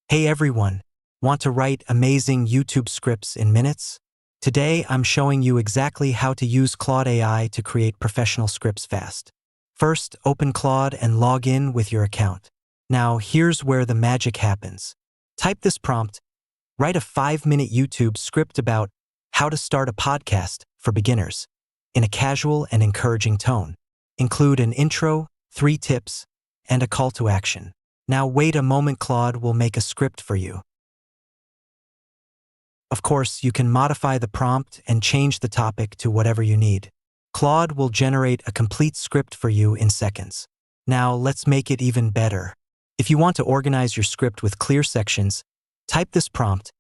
Hey everyone, want to write amazing YouTube scripts in minutes? Today I'm showing you exactly how to use Claude AI to create professional scripts fast. First, open Claude and log in with your account. Now here's where the magic happens. Type this prompt, write a 5-minute YouTube script about how to start a podcast for beginners in a casual and encouraging tone. Include an intro, 3 tips, and a call to action. Now wait a moment, Claude will make a script for you. Of course, you can modify the prompt and change the topic to whatever you need. Claude will generate a complete script for you in seconds. Now let's make it even better. If you want to organize your script with clear sections, type this prompt,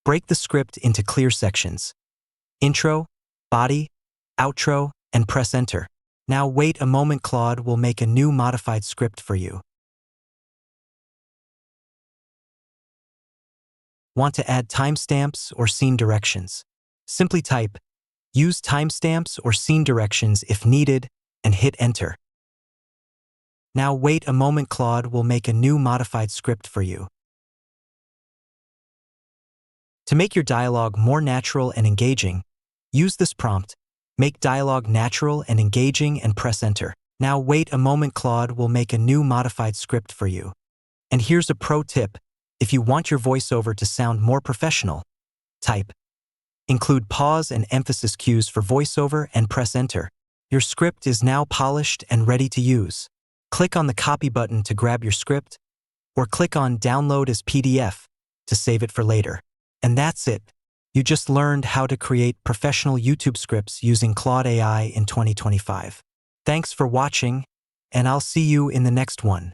break the script into clear sections. Intro, body, outro, and press enter. Now wait a moment, Claude will make a new modified script for you. Want to add timestamps or scene directions? Simply type, use timestamps or scene directions if needed, and hit enter. Now wait a moment, Claude will make a new modified script for you. To make your dialogue more natural and engaging, use this prompt, make dialogue natural and engaging, and press enter. Now wait a moment, Claude will make a new modified script for you. And here's a pro tip. If you want your voiceover to sound more professional, type, include pause and emphasis cues for voiceover and press enter. Your script is now polished and ready to use. Click on the copy button to grab your script, or click on download as PDF to save it for later. And that's it. You just learned how to create professional YouTube scripts using Claude AI in 2025. Thanks for watching, and I'll see you in the next one.